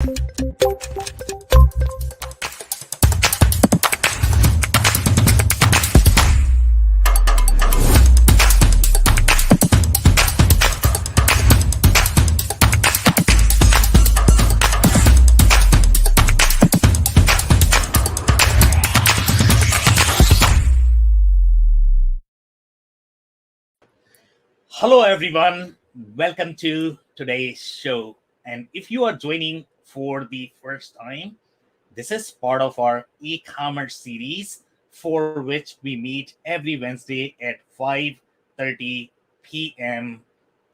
Hello, everyone. Welcome to today's show. And if you are joining for the first time, this is part of our e-commerce series for which we meet every Wednesday at 5:30 p.m.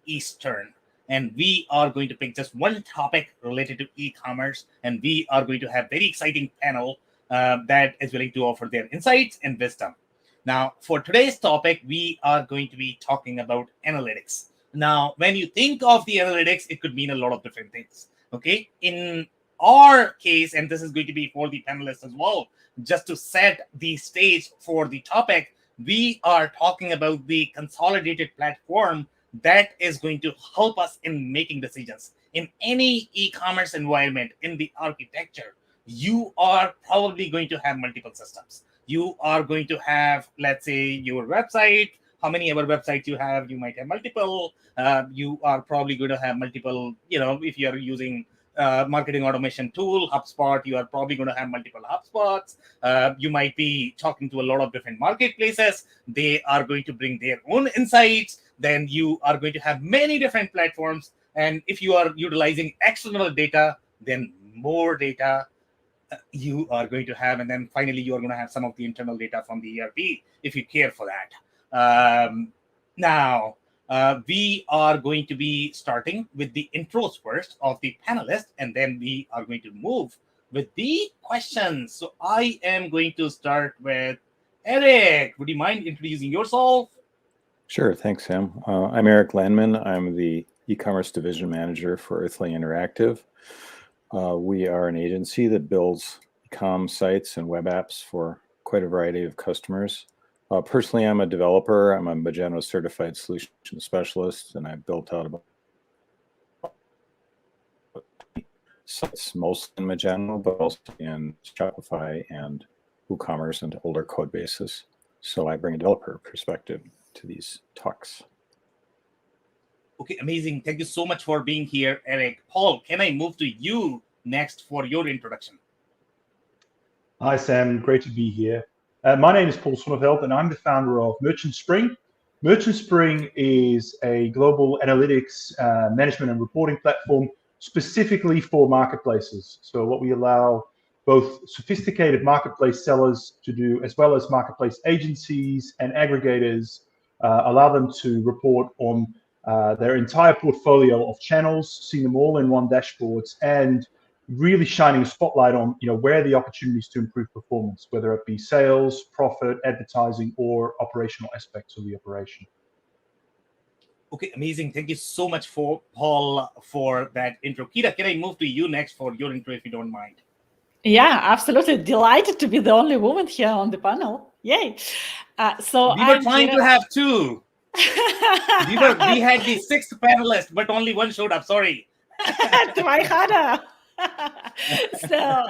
Eastern. And we are going to pick just one topic related to e-commerce, and we are going to have very exciting panel that is willing to offer their insights and wisdom. Now, for today's topic, we are going to be talking about analytics. Now, when you think of the analytics, it could mean a lot of different things. Okay. In our case, and this is going to be for the panelists as well, just to set the stage for the topic, we are talking about the consolidated platform that is going to help us in making decisions. In any e-commerce environment, in the architecture, you are probably going to have multiple systems. You are going to have, let's say, your website. How many ever websites you have? You might have multiple. You are probably going to have multiple, if you're using marketing automation tool, HubSpot, you are probably going to have multiple HubSpots. You might be talking to a lot of different marketplaces. They are going to bring their own insights. Then you are going to have many different platforms. And if you are utilizing external data, then more data you are going to have. And then finally, you are going to have some of the internal data from the ERP if you care for that. Now, we are going to be starting with the intros first of the panelists, and then we are going to move with the questions. So I am going to start with Eric. Would you mind introducing yourself? Sure. Thanks, Sam. I'm Eric Landmann. I'm the e-commerce division manager for Earthly Interactive. We are an agency that builds e-com sites and web apps for quite a variety of customers. Personally, I'm a developer. I'm a Magento certified solution specialist, and I've built out about sites mostly in Magento, but also in Shopify and WooCommerce and older code bases. So I bring a developer perspective to these talks. Okay, amazing. Thank you so much for being here, Eric. Paul, can I move to you next for your introduction? Hi, Sam. Great to be here. My name is Paul Sonneveld, and I'm the founder of Merchant Spring. Merchant Spring is a global analytics management and reporting platform specifically for marketplaces. So what we allow both sophisticated marketplace sellers to do, as well as marketplace agencies and aggregators, allow them to report on their entire portfolio of channels, seeing them all in one dashboard, and really shining a spotlight on where are the opportunities to improve performance, whether it be sales, profit, advertising, or operational aspects of the operation. Okay, amazing. Thank you so much for Paul for that intro. Kira, can I move to you next for your intro if you don't mind? Yeah, absolutely. Delighted to be the only woman here on the panel. Yay. So we were trying to have two. we had the sixth panelist, but only one showed up. Sorry. Try harder. So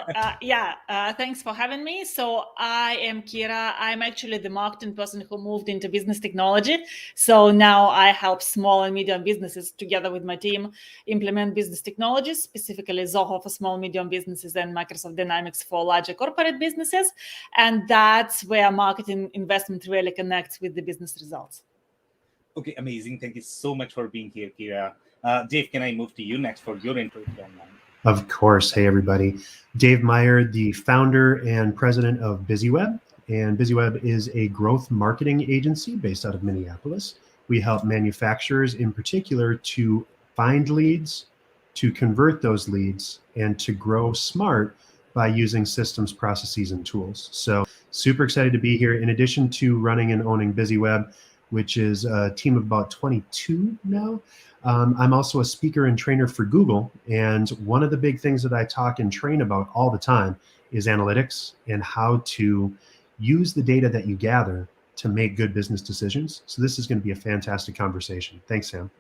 thanks for having me. So I am Kira. I'm actually the marketing person who moved into business technology. So now I help small and medium businesses together with my team implement business technologies, specifically Zoho for small, medium businesses and Microsoft Dynamics for larger corporate businesses. And that's where marketing investment really connects with the business results. Okay, amazing. Thank you so much for being here, Kira. Dave, can I move to you next for your intro if you don't mind? Of course. Hey, everybody. Dave Meyer, the founder and president of BusyWeb. And BusyWeb is a growth marketing agency based out of Minneapolis. We help manufacturers in particular to find leads, to convert those leads, and to grow smart by using systems, processes, and tools. So super excited to be here. In addition to running and owning BusyWeb, which is a team of about 22 now, I'm also a speaker and trainer for Google. And one of the big things that I talk and train about all the time is analytics and how to use the data that you gather to make good business decisions. So this is going to be a fantastic conversation. Thanks, Sam.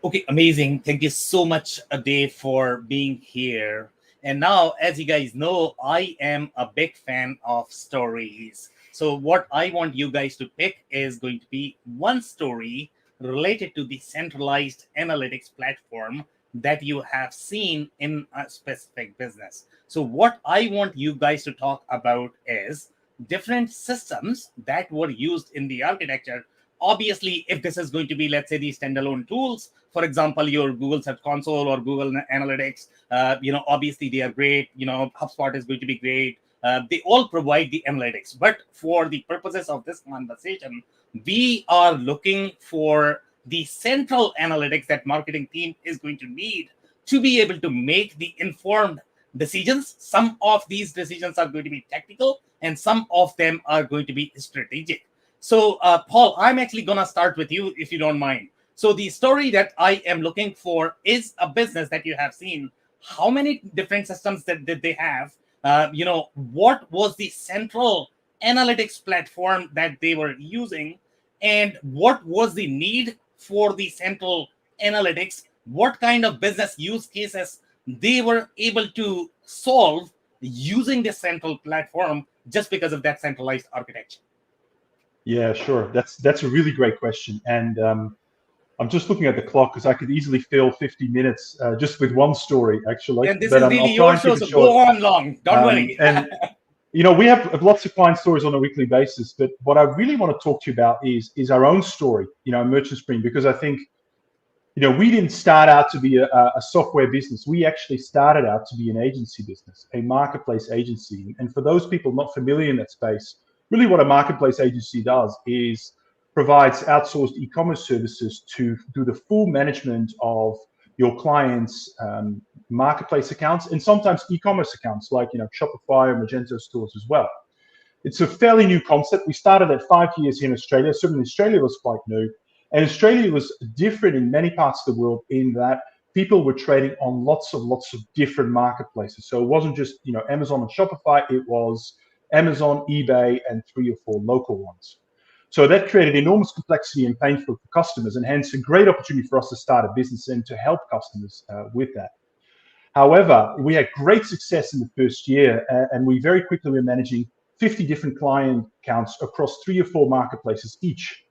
Okay, amazing. Thank you so much, Dave, for being here. And now, as you guys know, I am a big fan of stories. So what I want you guys to pick is going to be one story related to the centralized analytics platform that you have seen in a specific business. So what I want you guys to talk about is different systems that were used in the architecture. Obviously, if this is going to be, let's say, these standalone tools, for example, your Google Search Console or Google Analytics, obviously they are great. HubSpot is going to be great. They all provide the analytics. But for the purposes of this conversation, we are looking for the central analytics that marketing team is going to need to be able to make the informed decisions. Some of these decisions are going to be technical, and some of them are going to be strategic. So, Paul, I'm actually going to start with you, if you don't mind. So the story that I am looking for is a business that you have seen. How many different systems did they have? What was the central analytics platform that they were using? And what was the need for the central analytics? What kind of business use cases they were able to solve using this central platform just because of that centralized architecture? Yeah, sure. That's a really great question. And I'm just looking at the clock because I could easily fill 50 minutes just with one story, actually. And this but is really I'll try your and show, keep it so short. go on long. Don't worry. And we have lots of client stories on a weekly basis, but what I really want to talk to you about is our own story, Merchant Spring, because I think, we didn't start out to be a software business. We actually started out to be an agency business, a marketplace agency. And for those people not familiar in that space, really what a marketplace agency does is provides outsourced e-commerce services to do the full management of your clients' marketplace accounts and sometimes e-commerce accounts like Shopify or Magento stores as well. It's a fairly new concept. We started at 5 years here in Australia. Certainly Australia was quite new. And Australia was different in many parts of the world in that people were trading on lots of different marketplaces. So it wasn't just Amazon and Shopify. It was Amazon, eBay, and 3 or 4 local ones. So that created enormous complexity and pain for customers, and hence a great opportunity for us to start a business and to help customers with that. However, we had great success in the first year, and we very quickly were managing 50 different client accounts across 3 or 4 marketplaces each.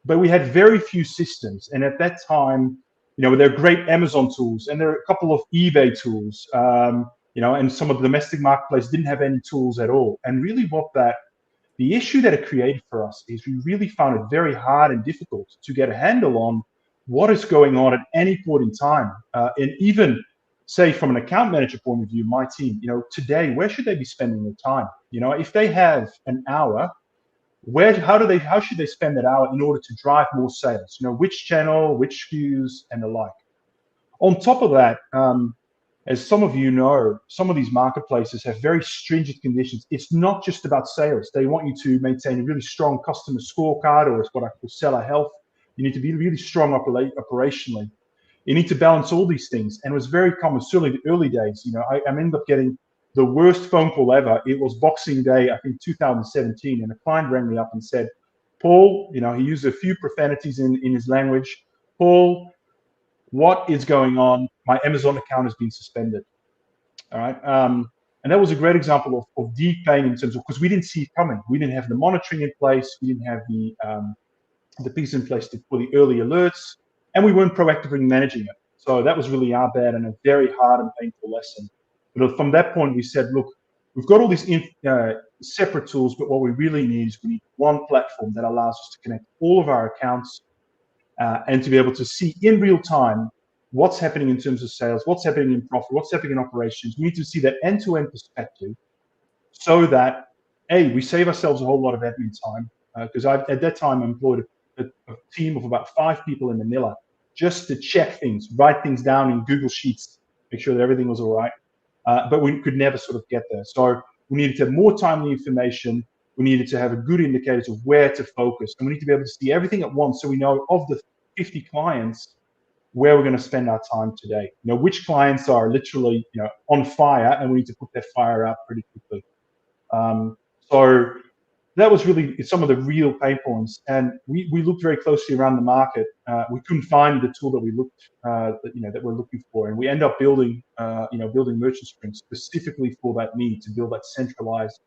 But we had very few systems, and at that time, there are great Amazon tools, and there are a couple of eBay tools, and some of the domestic marketplaces didn't have any tools at all. And really, the issue that it created for us is we really found it very hard and difficult to get a handle on what is going on at any point in time, and even say from an account manager point of view, my team, today, where should they be spending their time? If they have an hour. How should they spend that hour in order to drive more sales? Which channel, which SKUs, and the like. On top of that, as some of you know, some of these marketplaces have very stringent conditions. It's not just about sales. They want you to maintain a really strong customer scorecard, or it's what I call seller health. You need to be really strong operationally. You need to balance all these things. And it was very common, certainly the early days. I ended up getting the worst phone call ever. It was Boxing Day, I think 2017, and a client rang me up and said, Paul, he used a few profanities in his language. Paul, what is going on? My Amazon account has been suspended. All right. And that was a great example of deep pain in terms of, because we didn't see it coming. We didn't have the monitoring in place. We didn't have the piece in place for the early alerts, and we weren't proactively managing it. So that was really our bad and a very hard and painful lesson. But from that point, we said, look, we've got all these separate tools, but what we really need is we need one platform that allows us to connect all of our accounts and to be able to see in real time what's happening in terms of sales, what's happening in profit, what's happening in operations. We need to see that end-to-end perspective so that, A, we save ourselves a whole lot of admin time, because at that time I employed a team of about 5 people in Manila just to check things, write things down in Google Sheets, make sure that everything was all right. But we could never sort of get there. So we needed to have more timely information. We needed to have a good indicator of where to focus. And we need to be able to see everything at once so we know of the 50 clients where we're going to spend our time today. Which clients are literally on fire, and we need to put that fire out pretty quickly. So that was really some of the real pain points. And we looked very closely around the market. We couldn't find the tool that we looked that we're looking for, and we end up building Merchant Spring specifically for that need, to build that centralized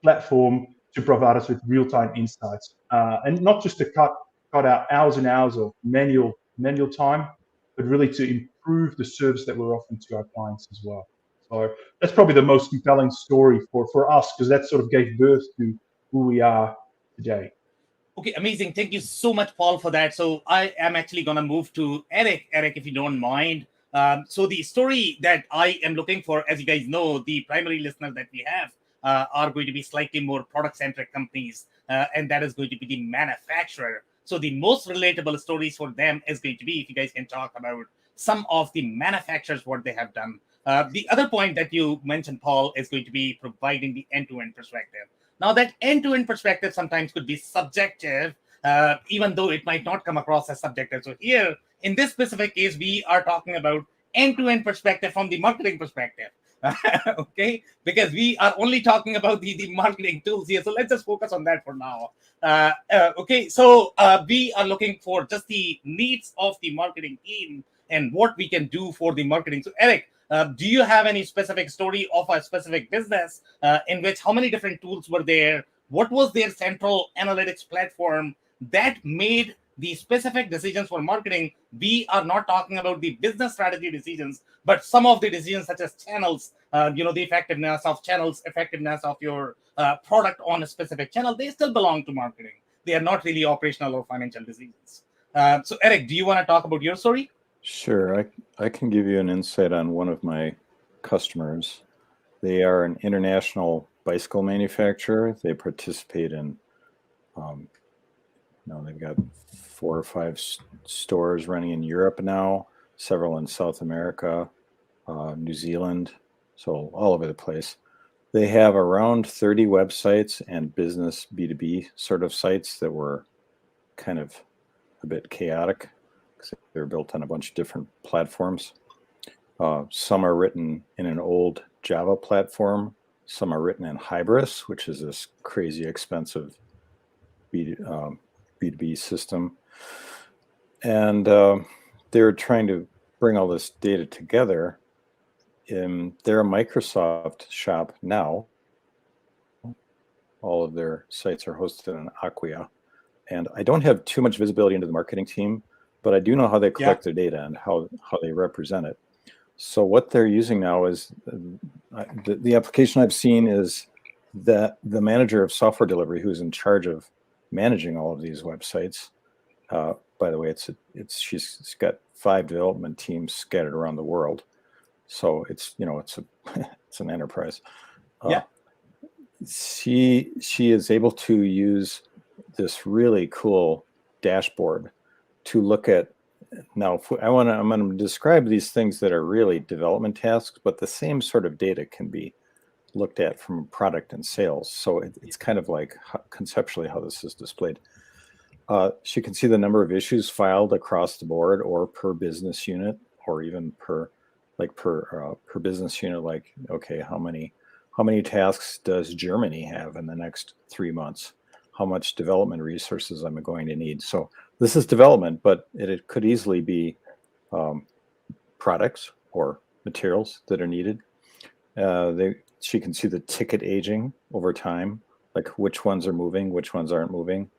platform to provide us with real-time insights, and not just to cut out hours and hours of manual time, but really to improve the service that we're offering to our clients as well. So that's probably the most compelling story for us, because that sort of gave birth to who we are today. Okay, amazing. Thank you so much, Paul, for that. So I am actually going to move to Eric. Eric, if you don't mind. So the story that I am looking for, as you guys know, the primary listeners that we have are going to be slightly more product-centric companies, and that is going to be the manufacturer. So the most relatable stories for them is going to be, if you guys can talk about some of the manufacturers, what they have done. The other point that you mentioned, Paul, is going to be providing the end-to-end perspective. Now, that end-to-end perspective sometimes could be subjective, even though it might not come across as subjective. So here, in this specific case, we are talking about end-to-end perspective from the marketing perspective. Okay, because we are only talking about the marketing tools here. So let's just focus on that for now. Okay, so we are looking for just the needs of the marketing team and what we can do for the marketing. So Eric, do you have any specific story of a specific business in which how many different tools were there? What was their central analytics platform that made the specific decisions for marketing? We are not talking about the business strategy decisions, but some of the decisions such as channels, the effectiveness of channels, effectiveness of your product on a specific channel, they still belong to marketing. They are not really operational or financial decisions. So Eric, do you want to talk about your story? Sure, I can give you an insight on one of my customers. They are an international bicycle manufacturer. They participate in, they've got 4 or 5 stores running in Europe now, several in South America, New Zealand, so all over the place. They have around 30 websites and business B2B sort of sites that were kind of a bit chaotic, because they're built on a bunch of different platforms. Some are written in an old Java platform. Some are written in Hybris, which is this crazy expensive B2B system. And they're trying to bring all this data together. They're a Microsoft shop now. All of their sites are hosted in Acquia. And I don't have too much visibility into the marketing team, but I do know how they collect their data and how they represent it. So what they're using now is the application I've seen is that the manager of software delivery, who's in charge of managing all of these websites. By the way, she's got 5 development teams scattered around the world, so it's an enterprise. She is able to use this really cool dashboard to look at. Now, I'm going to describe these things that are really development tasks, but the same sort of data can be looked at from product and sales. So it's kind of like conceptually how this is displayed. She can see the number of issues filed across the board, or per business unit, or even per business unit. Like, okay, how many tasks does Germany have in the next 3 months? How much development resources am I going to need? So this is development, but it could easily be products or materials that are needed. She can see the ticket aging over time, like which ones are moving, which ones aren't moving,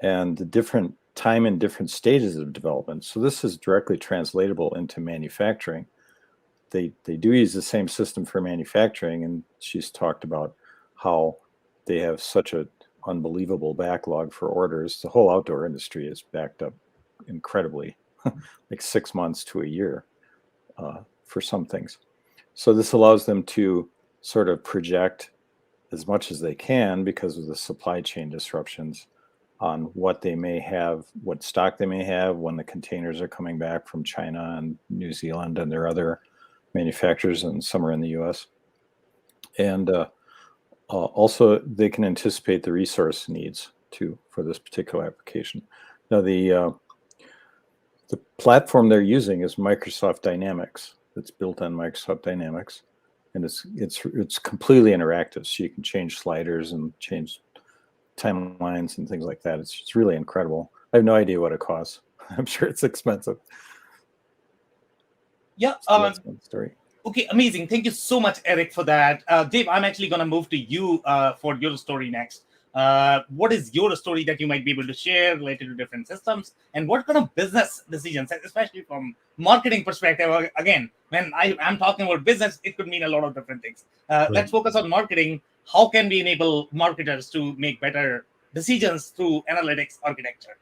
and the different time in different stages of development. So this is directly translatable into manufacturing. They do use the same system for manufacturing, and she's talked about how they have such a unbelievable backlog for orders. The whole outdoor industry is backed up incredibly, like 6 months to a year for some things. So this allows them to sort of project as much as they can, because of the supply chain disruptions, on what they may have, what stock they may have, when the containers are coming back from China and New Zealand and their other manufacturers, and some are in the US. And also, they can anticipate the resource needs too for this particular application. Now, the platform they're using is Microsoft Dynamics. It's built on Microsoft Dynamics, and it's completely interactive. So you can change sliders and change timelines and things like that. It's just really incredible. I have no idea what it costs. I'm sure it's expensive. Yeah. So that's one story. Okay, amazing. Thank you so much, Eric, for that. Dave, I'm actually going to move to you for your story next. What is your story that you might be able to share related to different systems, and what kind of business decisions, especially from marketing perspective? Again, when I'm talking about business, it could mean a lot of different things. Let's focus on marketing. How can we enable marketers to make better decisions through analytics architecture?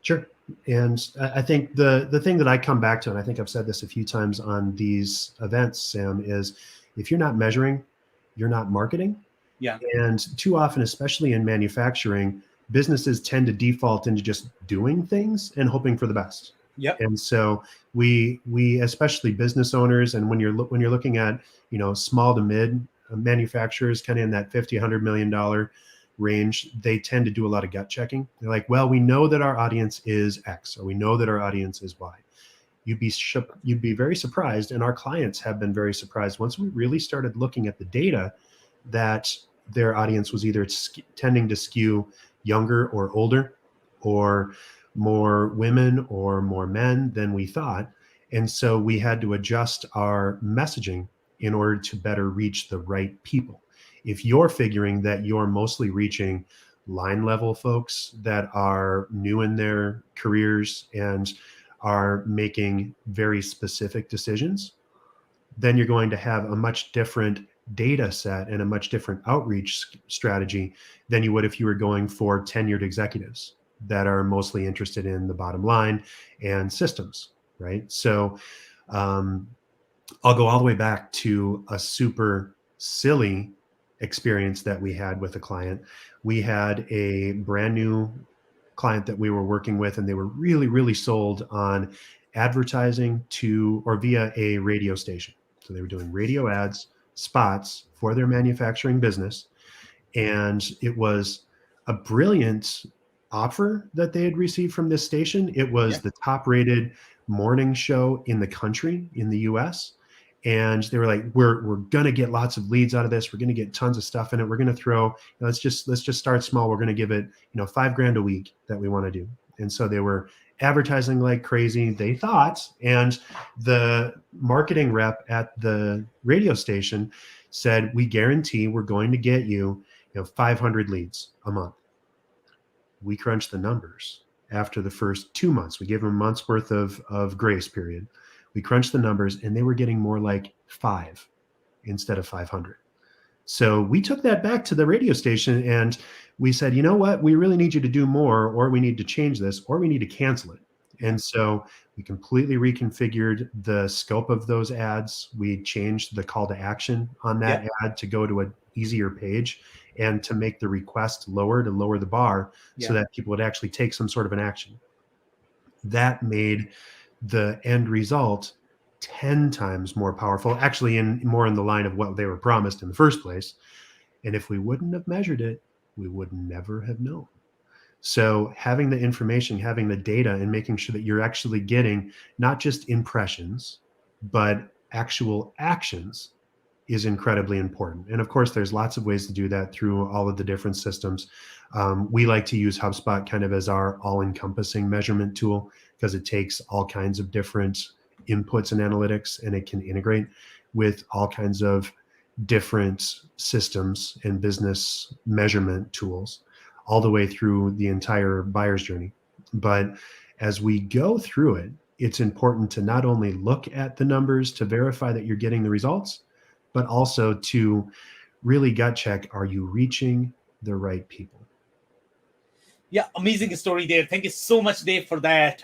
Sure. And I think the thing that I come back to, and I think I've said this a few times on these events, Sam, is if you're not measuring, you're not marketing. Yeah. And too often, especially in manufacturing, businesses tend to default into just doing things and hoping for the best. Yep. And so we especially business owners, and when you're looking at, you know, small to mid manufacturers, kind of in that $50-100 million range, they tend to do a lot of gut checking. They're like, well, we know that our audience is X, or we know that our audience is Y. You'd be very surprised, and our clients have been very surprised once we really started looking at the data, that their audience was either tending to skew younger or older, or more women or more men than we thought. And so we had to adjust our messaging in order to better reach the right people. If you're figuring that you're mostly reaching line level folks that are new in their careers and are making very specific decisions, then you're going to have a much different data set and a much different outreach strategy than you would if you were going for tenured executives that are mostly interested in the bottom line and systems, right? So I'll go all the way back to a super silly experience that we had with a client. We had a brand new client that we were working with, and they were really, really sold on advertising via a radio station. So they were doing radio ads, spots for their manufacturing business. And it was a brilliant offer that they had received from this station. It was the top rated morning show in the country, in the US. And they were like, we're going to get lots of leads out of this. We're going to get tons of stuff in it. We're going to throw, let's just start small. We're going to give it, $5,000 a week that we want to do. And so they were advertising like crazy, they thought. And the marketing rep at the radio station said, we guarantee we're going to get you, 500 leads a month. We crunched the numbers after the first 2 months. We gave them a month's worth of grace period. We crunched the numbers, and they were getting more like 5 instead of 500. So we took that back to the radio station, and we said, you know what? We really need you to do more, or we need to change this, or we need to cancel it. And so we completely reconfigured the scope of those ads. We changed the call to action on that ad to go to an easier page, and to make the request lower, to lower the bar so that people would actually take some sort of an action. That made the end result 10 times more powerful, actually more in the line of what they were promised in the first place. And if we wouldn't have measured it, we would never have known. So having the information, having the data, and making sure that you're actually getting not just impressions, but actual actions is incredibly important. And of course, there's lots of ways to do that through all of the different systems. We like to use HubSpot kind of as our all-encompassing measurement tool, because it takes all kinds of different inputs and analytics, and it can integrate with all kinds of different systems and business measurement tools all the way through the entire buyer's journey. But as we go through it, it's important to not only look at the numbers to verify that you're getting the results, but also to really gut check, are you reaching the right people? Yeah, amazing story there. Thank you so much, Dave, for that.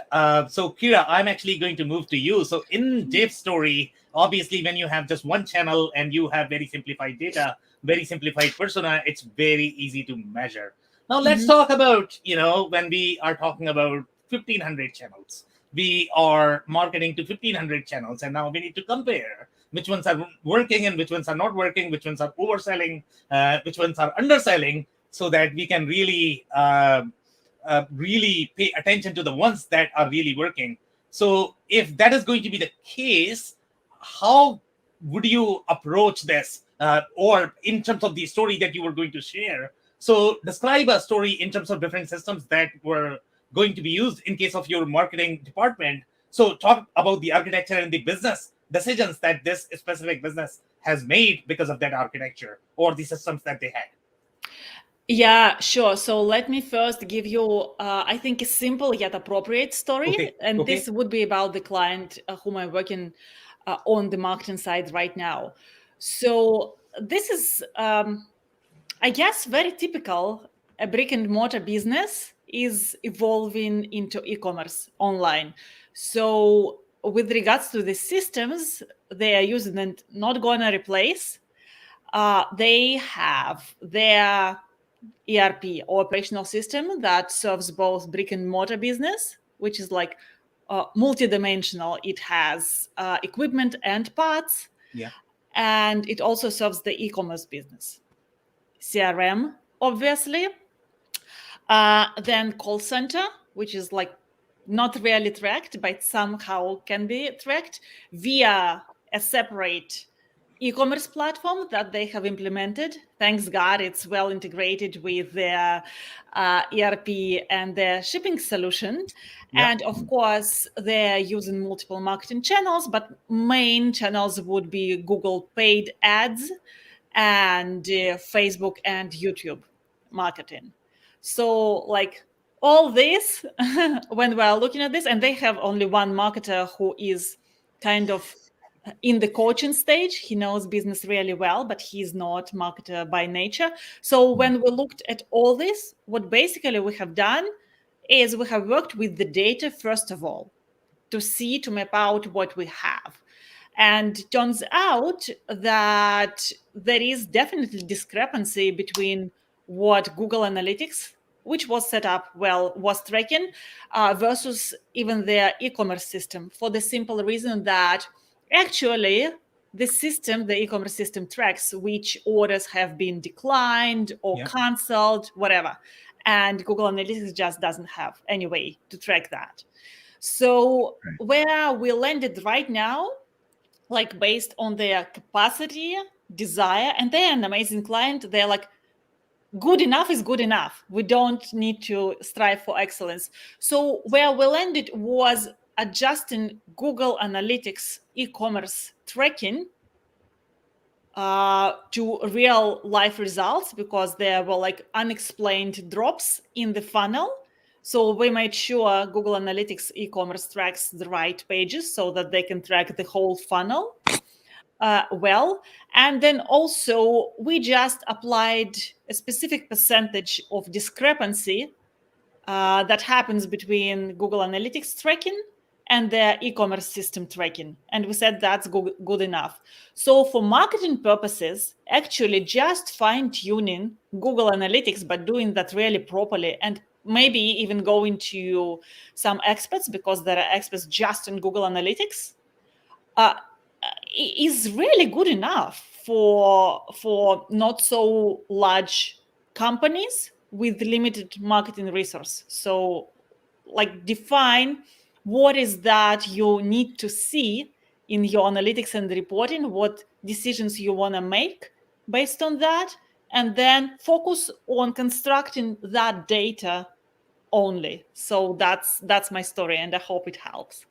So Kira, I'm actually going to move to you. So in Dave's story, obviously, when you have just one channel and you have very simplified data, very simplified persona, it's very easy to measure. Now let's talk about, when we are talking about 1,500 channels, we are marketing to 1,500 channels, and now we need to compare which ones are working and which ones are not working, which ones are overselling, which ones are underselling, so that we can really pay attention to the ones that are really working. So if that is going to be the case, how would you approach this? Or in terms of the story that you were going to share, So describe a story in terms of different systems that were going to be used in case of your marketing department. So talk about the architecture and the business decisions that this specific business has made because of that architecture or the systems that they had. Yeah, sure. So let me first give you, I think, a simple yet appropriate story. Okay, And okay. this would be about the client whom I'm working on the marketing side right now. So this is, I guess, very typical. A brick and mortar business is evolving into e-commerce online. So with regards to the systems they are using and not going to replace, they have their ERP or operational system that serves both brick and mortar business, which is like multidimensional. It has equipment and parts. Yeah. And it also serves the e-commerce business. CRM, obviously. Then call center, which is like not really tracked, but somehow can be tracked via a separate e-commerce platform that they have implemented. Thanks God, it's well integrated with their ERP and their shipping solution. Yeah. And of course, they're using multiple marketing channels, but main channels would be Google paid ads and Facebook and YouTube marketing. So like all this, when we're looking at this, and they have only one marketer who is kind of in the coaching stage. He knows business really well, but he's not marketer by nature. So when we looked at all this, what basically we have done is we have worked with the data, first of all, to map out what we have. And it turns out that there is definitely discrepancy between what Google Analytics, which was set up well, was tracking, versus even their e-commerce system, for the simple reason that actually the system, the e-commerce system, tracks which orders have been declined or canceled, whatever. And Google Analytics just doesn't have any way to track that. So where we landed right now, like based on their capacity, desire, and they're an amazing client, they're like, good enough is good enough. We don't need to strive for excellence. So where we landed was adjusting Google Analytics e-commerce tracking to real life results, because there were like unexplained drops in the funnel. So we made sure Google Analytics e-commerce tracks the right pages so that they can track the whole funnel well. And then also we just applied a specific percentage of discrepancy that happens between Google Analytics tracking and their e-commerce system tracking. And we said that's good enough. So for marketing purposes, actually just fine-tuning Google Analytics, but doing that really properly, and maybe even going to some experts, because there are experts just in Google Analytics, is really good enough for not so large companies with limited marketing resource. So like define what is that you need to see in your analytics and reporting, what decisions you want to make based on that, and then focus on constructing that data only. So that's my story, and I hope it helps.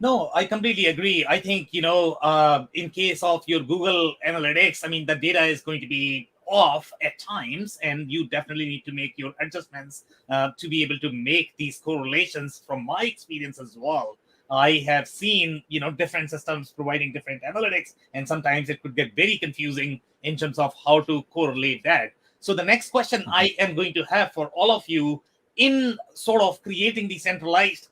No, I completely agree. I think, in case of your Google Analytics, I mean, the data is going to be off at times, and you definitely need to make your adjustments to be able to make these correlations. From my experience as well, I have seen, different systems providing different analytics, and sometimes it could get very confusing in terms of how to correlate that. So the next question I am going to have for all of you in sort of creating the centralized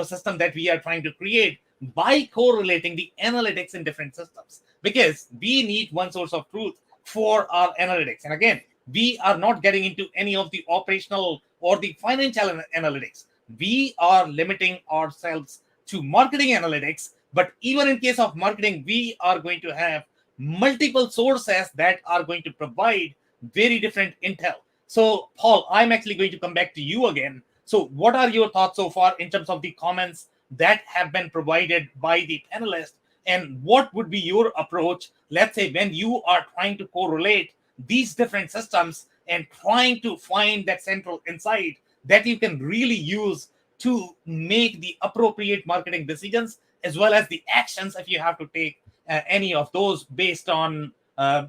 system that we are trying to create by correlating the analytics in different systems, because we need one source of truth for our analytics. And again, we are not getting into any of the operational or the financial analytics. We are limiting ourselves to marketing analytics. But even in case of marketing, we are going to have multiple sources that are going to provide very different intel. So Paul, I'm actually going to come back to you again. So what are your thoughts so far in terms of the comments that have been provided by the panelists? And what would be your approach, let's say, when you are trying to correlate these different systems and trying to find that central insight that you can really use to make the appropriate marketing decisions, as well as the actions if you have to take any of those based on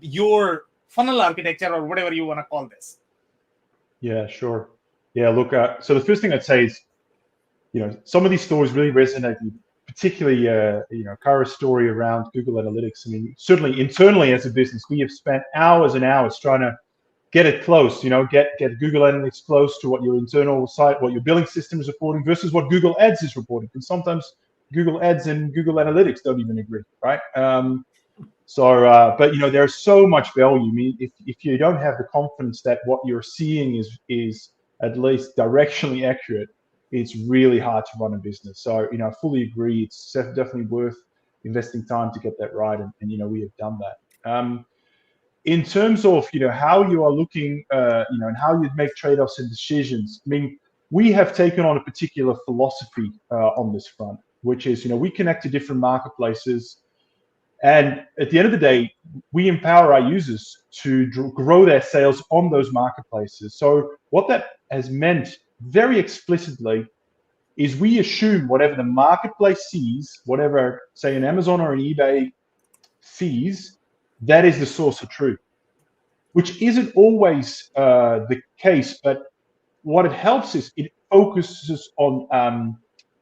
your funnel architecture or whatever you want to call this. Yeah, sure. Yeah, look, so the first thing I'd say is, some of these stories really resonate, particularly, Kara's story around Google Analytics. I mean, certainly internally as a business, we have spent hours and hours trying to get it close, get Google Analytics close to what your internal site, what your billing system is reporting versus what Google Ads is reporting. And sometimes Google Ads and Google Analytics don't even agree, right? But there's so much value. I mean, if you don't have the confidence that what you're seeing is at least directionally accurate, it's really hard to run a business. So, I fully agree. It's definitely worth investing time to get that right. And we have done that. In terms of, how you are looking, and how you make trade-offs and decisions, I mean, we have taken on a particular philosophy on this front, which is, we connect to different marketplaces. And at the end of the day, we empower our users to grow their sales on those marketplaces. So what that has meant very explicitly is we assume whatever the marketplace sees, whatever, say, an Amazon or an eBay sees, that is the source of truth, which isn't always the case. But what it helps is it focuses on,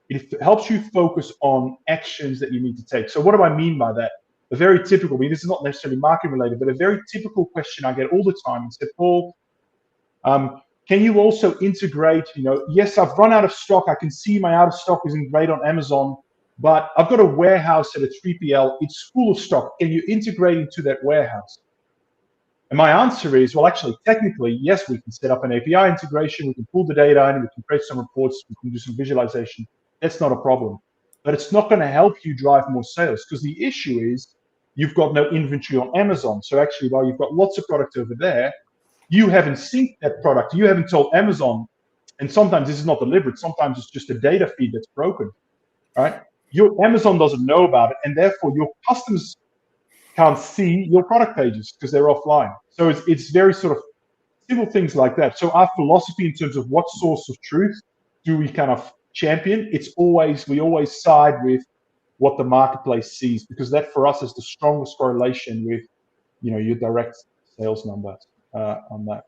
it helps you focus on actions that you need to take. So what do I mean by that? A very typical, this is not necessarily marketing related, but a very typical question I get all the time is that, Paul, can you also integrate, yes, I've run out of stock. I can see my out of stock isn't great on Amazon, but I've got a warehouse at a 3PL. It's full of stock. Can you integrate into that warehouse? And my answer is, well, actually, technically, yes, we can set up an API integration. We can pull the data in. We can create some reports. We can do some visualization. That's not a problem. But it's not going to help you drive more sales, because the issue is you've got no inventory on Amazon. So actually, while you've got lots of product over there, you haven't synced that product. You haven't told Amazon. And sometimes this is not deliberate. Sometimes it's just a data feed that's broken, right? Your Amazon doesn't know about it. And therefore, your customers can't see your product pages because they're offline. So it's very sort of simple things like that. So our philosophy in terms of what source of truth do we kind of champion, we always side with what the marketplace sees, because that for us is the strongest correlation with your direct sales numbers on that.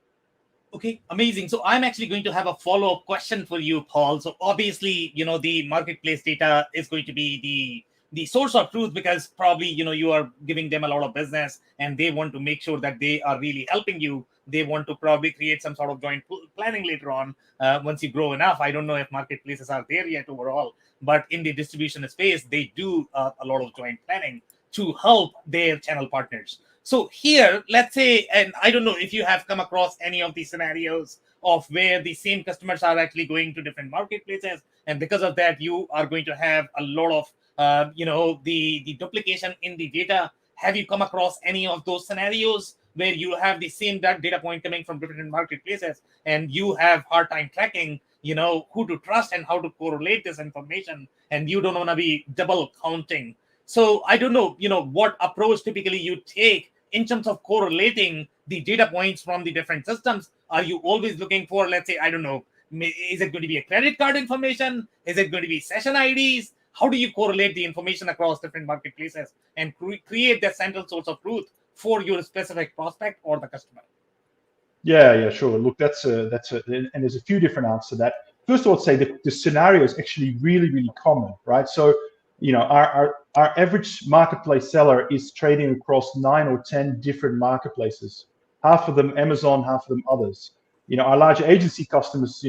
Okay, amazing. So I'm actually going to have a follow-up question for you, Paul. So obviously, the marketplace data is going to be the source of truth, because probably, you are giving them a lot of business and they want to make sure that they are really helping you. They want to probably create some sort of joint planning later on once you grow enough. I don't know if marketplaces are there yet overall, but in the distribution space, they do a lot of joint planning to help their channel partners. So here, let's say, and I don't know if you have come across any of these scenarios of where the same customers are actually going to different marketplaces, and because of that, you are going to have a lot of the duplication in the data. Have you come across any of those scenarios where you have the same data point coming from different marketplaces and you have hard time tracking, who to trust and how to correlate this information, and you don't want to be double counting? So I don't know, what approach typically you take in terms of correlating the data points from the different systems. Are you always looking for, let's say, I don't know, is it going to be a credit card information? Is it going to be session IDs? How do you correlate the information across different marketplaces and create that central source of truth for your specific prospect or the customer? Yeah, sure. Look, that's and there's a few different answers to that. First of all, I'd say the scenario is actually really, really common, right? So, our average marketplace seller is trading across 9 or 10 different marketplaces. Half of them Amazon, half of them others. Our larger agency customers,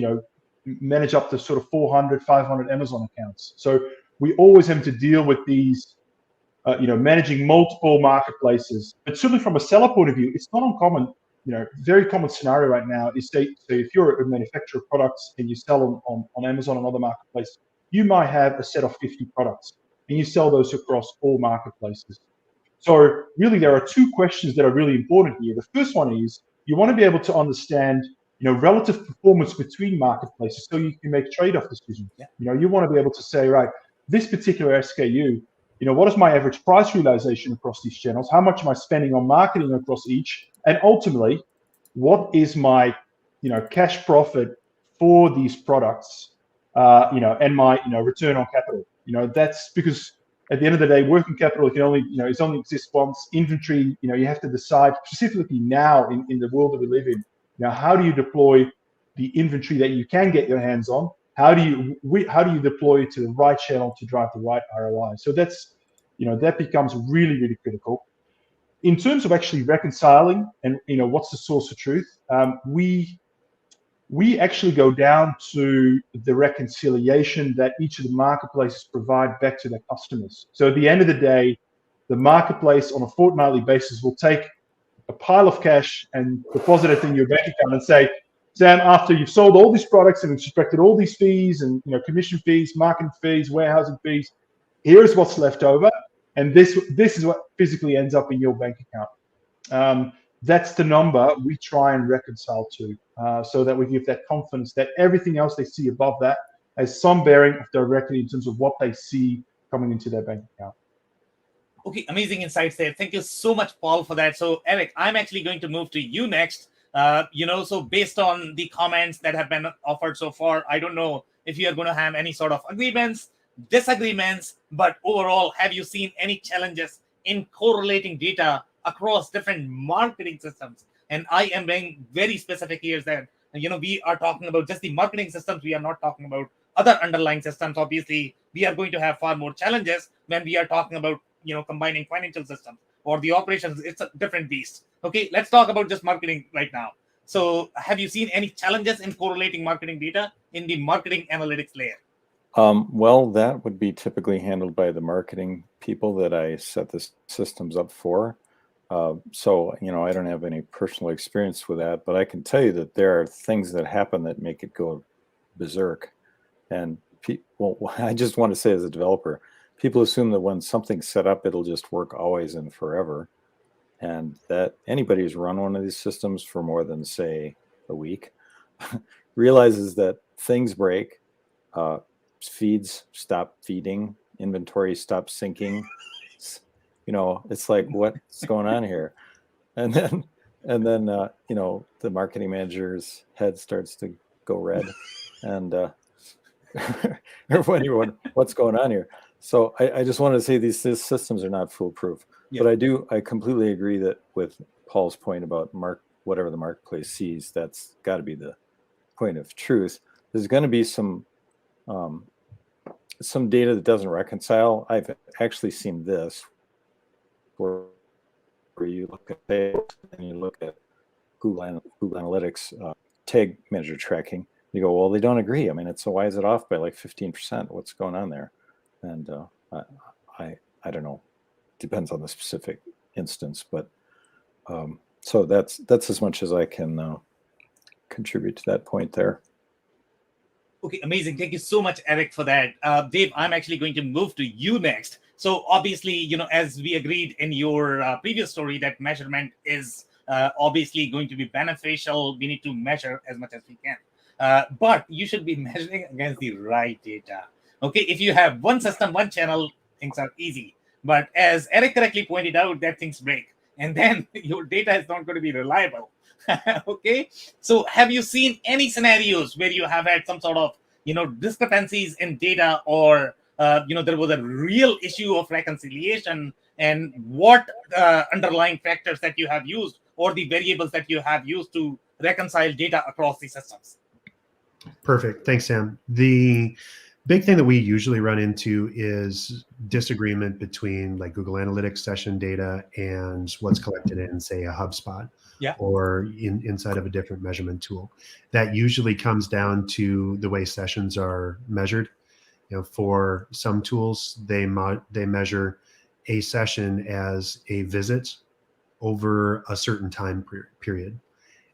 manage up to sort of 400, 500 Amazon accounts. So we always have to deal with these, managing multiple marketplaces. But certainly from a seller point of view, it's not uncommon. Very common scenario right now is so if you're a manufacturer of products and you sell them on Amazon and other marketplaces, you might have a set of 50 products and you sell those across all marketplaces. So really, there are two questions that are really important here. The first one is you want to be able to understand, relative performance between marketplaces so you can make trade-off decisions. Yeah. You want to be able to say, right, this particular SKU, what is my average price realization across these channels? How much am I spending on marketing across each? And ultimately, what is my, cash profit for these products, and my, return on capital. That's because at the end of the day, working capital can only, it only exists once. Inventory, you have to decide specifically now in the world that we live in. How do you deploy the inventory that you can get your hands on? How do you deploy it to the right channel to drive the right ROI? So that's, that becomes really, really critical. In terms of actually reconciling and, what's the source of truth, we actually go down to the reconciliation that each of the marketplaces provide back to their customers. So at the end of the day, the marketplace on a fortnightly basis will take a pile of cash and deposit it in your bank account and say, Sam, after you've sold all these products and extracted all these fees and commission fees, marketing fees, warehousing fees, here's what's left over, and this is what physically ends up in your bank account. That's the number we try and reconcile to, so that we give that confidence that everything else they see above that has some bearing directly in terms of what they see coming into their bank account. Okay, amazing insights there. Thank you so much, Paul, for that. So, Eric, I'm actually going to move to you next. So based on the comments that have been offered so far, I don't know if you are going to have any sort of agreements, disagreements, but overall, have you seen any challenges in correlating data across different marketing systems? And I am being very specific here that, we are talking about just the marketing systems. We are not talking about other underlying systems. Obviously, we are going to have far more challenges when we are talking about, combining financial systems or the operations. It's a different beast. Okay, let's talk about just marketing right now. So have you seen any challenges in correlating marketing data in the marketing analytics layer? Well, that would be typically handled by the marketing people that I set the systems up for. So, I don't have any personal experience with that, but I can tell you that there are things that happen that make it go berserk. And I just want to say as a developer, people assume that when something's set up, it'll just work always and forever. And that anybody who's run one of these systems for more than, say, a week realizes that things break, feeds stop feeding, inventory stops syncing. It's like, what's going on here? And then the marketing manager's head starts to go red, and everyone, what's going on here? So I just wanted to say these systems are not foolproof. Yeah. But I completely agree that with Paul's point about whatever the marketplace sees, that's got to be the point of truth. There's going to be some data that doesn't reconcile. I've actually seen this where you look at sales and you look at Google Analytics tag manager tracking. You go, well, they don't agree. I mean, so why is it off by like 15%? What's going on there? And I don't know. Depends on the specific instance, but so that's as much as I can contribute to that point there. Okay, amazing. Thank you so much, Eric, for that. Dave, I'm actually going to move to you next. So obviously, as we agreed in your previous story, that measurement is obviously going to be beneficial. We need to measure as much as we can. But you should be measuring against the right data. Okay, if you have one system, one channel, things are easy. But as Eric correctly pointed out, that things break. And then your data is not going to be reliable. Okay, so have you seen any scenarios where you have had some sort of, discrepancies in data, or, there was a real issue of reconciliation, and what underlying factors that you have used or the variables that you have used to reconcile data across the systems? Perfect. Thanks, Sam. The big thing that we usually run into is disagreement between like Google Analytics session data and what's collected in, say, a HubSpot, or inside of a different measurement tool. That usually comes down to the way sessions are measured. For some tools, they measure a session as a visit over a certain time period.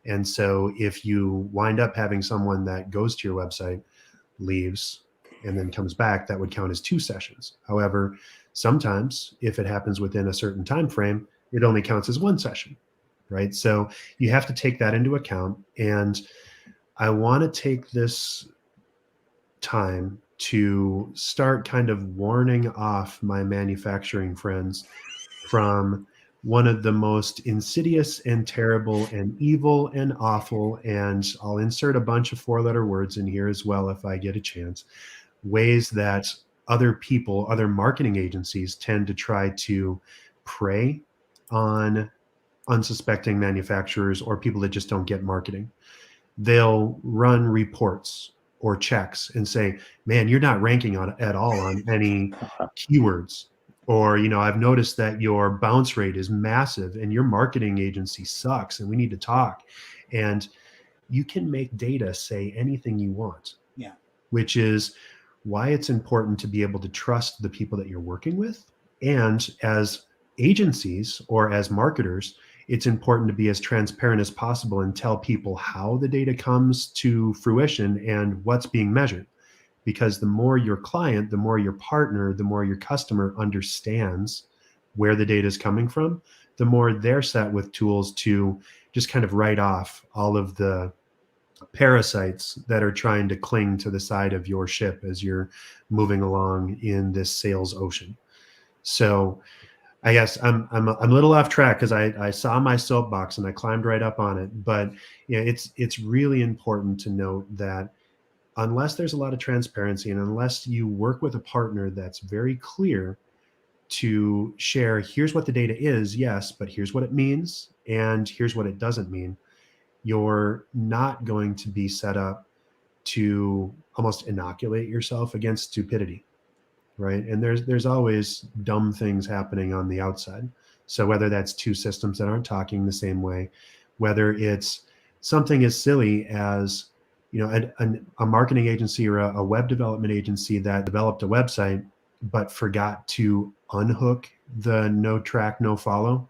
And so if you wind up having someone that goes to your website, leaves, and then comes back, that would count as 2 sessions. However, sometimes if it happens within a certain time frame, it only counts as 1 session, right? So you have to take that into account. And I want to take this time to start kind of warning off my manufacturing friends from one of the most insidious and terrible and evil and awful, and I'll insert a bunch of 4-letter words in here as well if I get a chance, ways that other people, other marketing agencies tend to try to prey on unsuspecting manufacturers or people that just don't get marketing. They'll run reports or checks and say, man, you're not ranking at all on any keywords. Or, I've noticed that your bounce rate is massive and your marketing agency sucks and we need to talk. And you can make data say anything you want. Yeah. Which is why it's important to be able to trust the people that you're working with. And as agencies or as marketers, it's important to be as transparent as possible and tell people how the data comes to fruition and what's being measured. Because the more your client, the more your partner, the more your customer understands where the data is coming from, the more they're set with tools to just kind of write off all of the parasites that are trying to cling to the side of your ship as you're moving along in this sales ocean. So I guess I'm a little off track because I saw my soapbox and I climbed right up on it. But it's really important to note that unless there's a lot of transparency and unless you work with a partner that's very clear to share, here's what the data is, yes, but here's what it means and here's what it doesn't mean, you're not going to be set up to almost inoculate yourself against stupidity, right? And there's always dumb things happening on the outside. So whether that's two systems that aren't talking the same way, whether it's something as silly as a marketing agency or a web development agency that developed a website but forgot to unhook the no track, no follow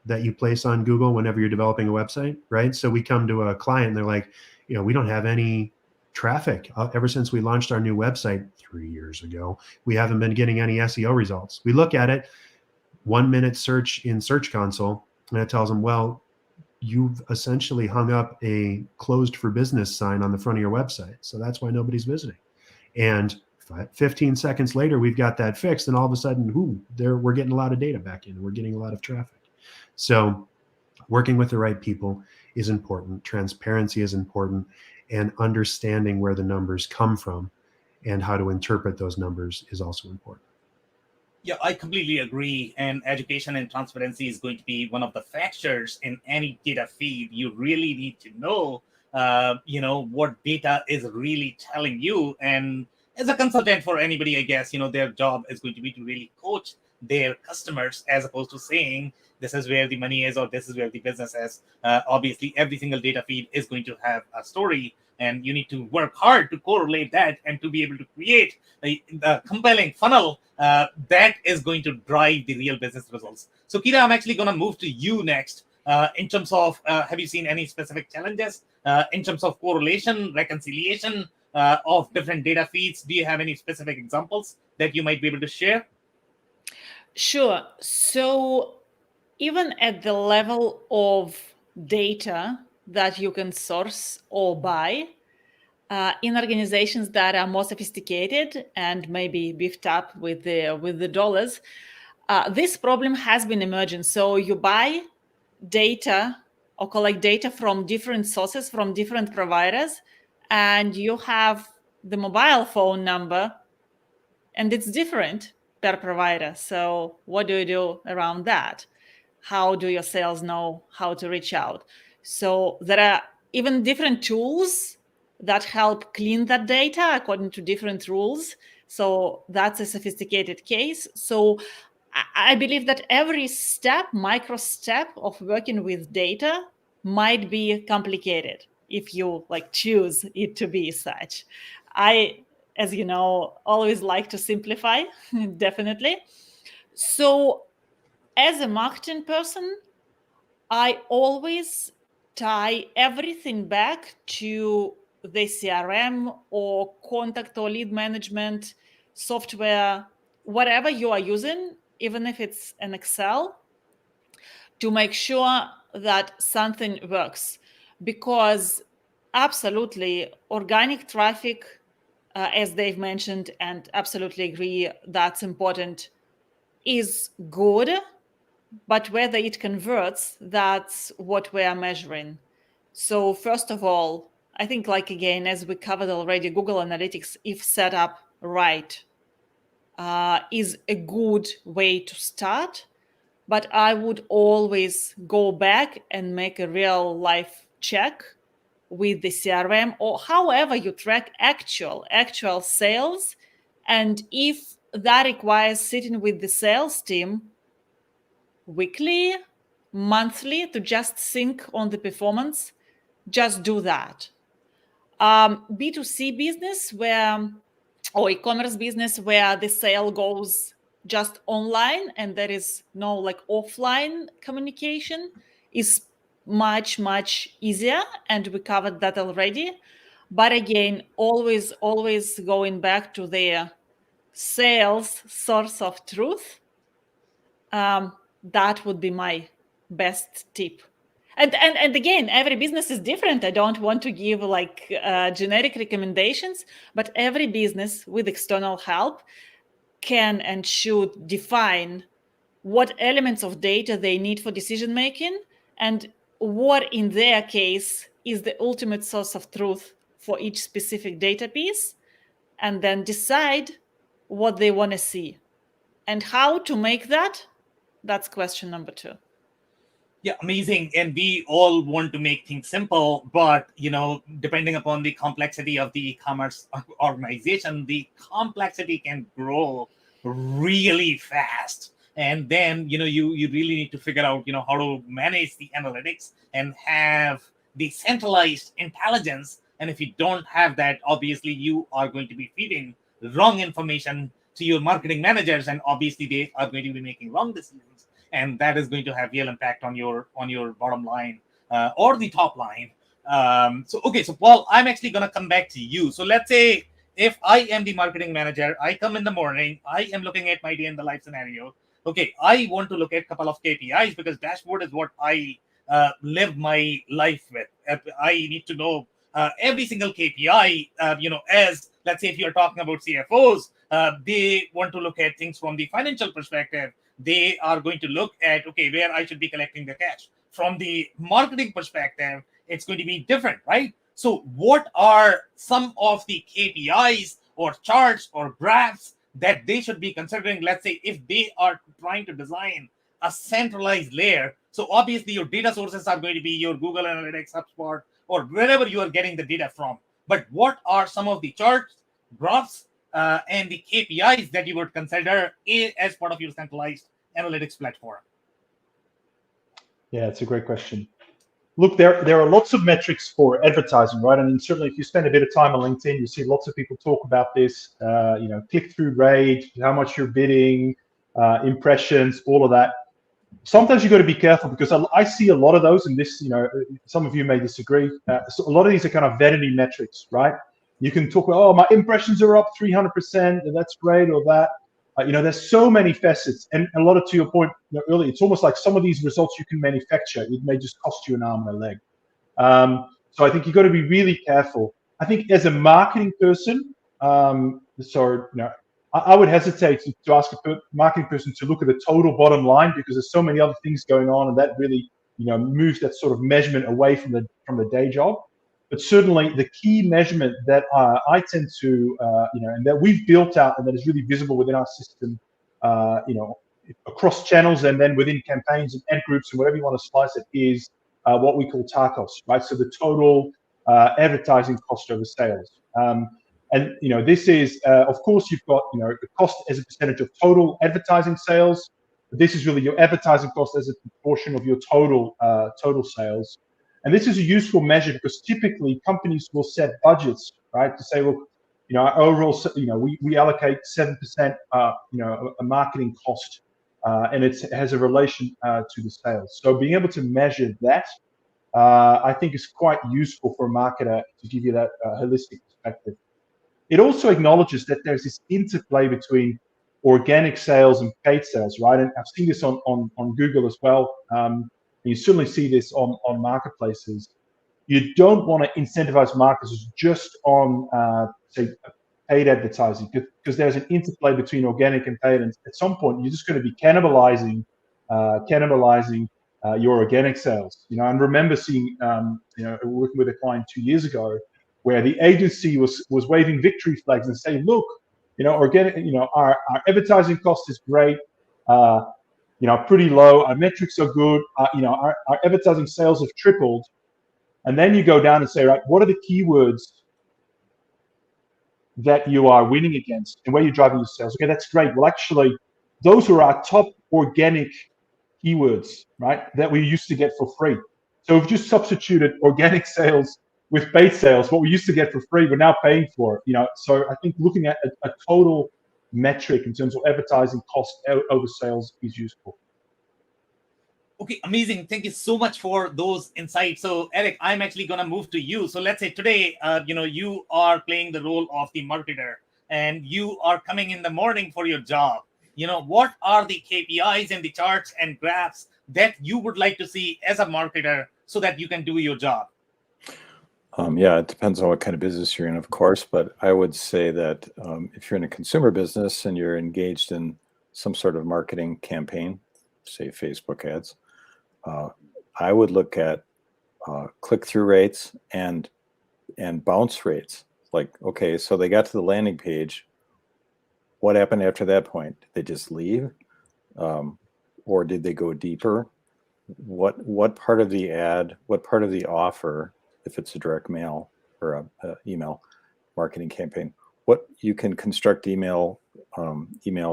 that you place on Google whenever you're developing a website, right? So we come to a client and they're like, we don't have any traffic ever since we launched our new website 3 years ago. We haven't been getting any SEO results. We look at it, 1 minute search in Search Console, and it tells them, well, you've essentially hung up a closed for business sign on the front of your website. So that's why nobody's visiting. And 15 seconds later, we've got that fixed. And all of a sudden, we're getting a lot of data back in. We're getting a lot of traffic. So working with the right people is important. Transparency is important. And understanding where the numbers come from and how to interpret those numbers is also important. Yeah, I completely agree. And education and transparency is going to be one of the factors in any data feed. You really need to know, what data is really telling you. And as a consultant for anybody, I guess, their job is going to be to really coach their customers as opposed to saying, this is where the money is or this is where the business is. Obviously, every single data feed is going to have a story. And you need to work hard to correlate that and to be able to create a compelling funnel that is going to drive the real business results. So, Kira, I'm actually going to move to you next. In terms of, have you seen any specific challenges in terms of correlation, reconciliation of different data feeds? Do you have any specific examples that you might be able to share? Sure. So even at the level of data that you can source or buy, in organizations that are more sophisticated and maybe beefed up with the dollars, this problem has been emerging. So you buy data or collect data from different sources, from different providers, and you have the mobile phone number, and it's different per provider. So what do you do around that? How do your sales know how to reach out? So there are even different tools that help clean that data according to different rules. So that's a sophisticated case. So I believe that every micro step of working with data might be complicated if you choose it to be such. I, as you know, always like to simplify, definitely. So as a marketing person, I always tie everything back to the CRM or contact or lead management software, whatever you are using, even if it's an Excel, to make sure that something works. Because absolutely, organic traffic, as Dave mentioned, and absolutely agree, that's important, is good. but whether it converts, that's what we are measuring. So first of all, I think, like, again, as we covered already, Google Analytics, if set up right, is a good way to start. But I would always go back and make a real life check with the CRM or however you track actual sales. And if that requires sitting with the sales team weekly, monthly to just sync on the performance, just do that. B2C business or e-commerce business where the sale goes just online and there is no like offline communication is much easier, and we covered that already. But again, always going back to their sales source of truth. That would be my best tip. And again, every business is different. I don't want to give like generic recommendations, but every business with external help can and should define what elements of data they need for decision making and what in their case is the ultimate source of truth for each specific data piece, and then decide what they want to see. And how to make that, that's question number 2. Yeah, amazing. And we all want to make things simple, but depending upon the complexity of the e-commerce organization, the complexity can grow really fast. And then you really need to figure out how to manage the analytics and have the centralized intelligence. And if you don't have that, obviously you are going to be feeding wrong information to your marketing managers, and obviously they are going to be making wrong decisions, and that is going to have real impact on your bottom line or the top line. So Paul, I'm actually going to come back to you. So let's say if I am the marketing manager, I come in the morning, I am looking at my day in the life scenario. Okay, I want to look at a couple of KPIs because dashboard is what I live my life with. I need to know every single KPI, as let's say if you're talking about CFOs, they want to look at things from the financial perspective. They are going to look at, okay, where I should be collecting the cash. From the marketing perspective, it's going to be different, right? So what are some of the KPIs or charts or graphs that they should be considering, let's say, if they are trying to design a centralized layer? So obviously your data sources are going to be your Google Analytics, HubSpot, or wherever you are getting the data from. But what are some of the charts, graphs, and the KPIs that you would consider as part of your centralized analytics platform? Yeah, it's a great question. Look, there are lots of metrics for advertising, right? I mean, certainly if you spend a bit of time on LinkedIn, you see lots of people talk about this, click-through rate, how much you're bidding, impressions, all of that. Sometimes you've got to be careful because I see a lot of those, and this, some of you may disagree. So a lot of these are kind of vanity metrics, right? You can talk about, oh, my impressions are up 300%, and that's great, or that. There's so many facets, and a lot of, to your point earlier, it's almost like some of these results you can manufacture. It may just cost you an arm and a leg. So I think you've got to be really careful. I think as a marketing person, I would hesitate to ask a marketing person to look at the total bottom line because there's so many other things going on, and that really moves that sort of measurement away from the day job. But certainly the key measurement that I tend to, and that we've built out and that is really visible within our system, across channels and then within campaigns and ad groups and whatever you want to slice it, is what we call TACOS, right? So the total advertising cost over sales. And this is, of course, you've got the cost as a percentage of total advertising sales. But this is really your advertising cost as a proportion of your total sales. And this is a useful measure because typically companies will set budgets, right, to say, look, our overall, we allocate 7%, a marketing cost, and it has a relation to the sales. So being able to measure that, I think, is quite useful for a marketer to give you that holistic perspective. It also acknowledges that there's this interplay between organic sales and paid sales, right? And I've seen this on Google as well. You certainly see this on marketplaces. You don't want to incentivize marketers just on, say, paid advertising because there's an interplay between organic and paid. And at some point, you're just going to be cannibalizing cannibalizing your organic sales. I remember seeing, working with a client 2 years ago, where the agency was waving victory flags and saying, look, organic, our advertising cost is great, pretty low, our metrics are good, our advertising sales have tripled. And then you go down and say, right, what are the keywords that you are winning against and where you're driving your sales? Okay, that's great. Well, actually, those are our top organic keywords, right, that we used to get for free. So we've just substituted organic sales with paid sales. What we used to get for free, we're now paying for. So I think looking at a total metric in terms of advertising cost over sales is useful. Okay, amazing. Thank you so much for those insights. So, Eric, I'm actually going to move to you. So let's say today, you are playing the role of the marketer and you are coming in the morning for your job. What are the KPIs and the charts and graphs that you would like to see as a marketer so that you can do your job? Yeah, it depends on what kind of business you're in, of course. But I would say that if you're in a consumer business and you're engaged in some sort of marketing campaign, say Facebook ads, I would look at click-through rates and bounce rates. Like, okay, so they got to the landing page. What happened after that point? Did they just leave? Or did they go deeper? What part of the ad, what part of the offer, if it's a direct mail or a email marketing campaign, what you can construct emails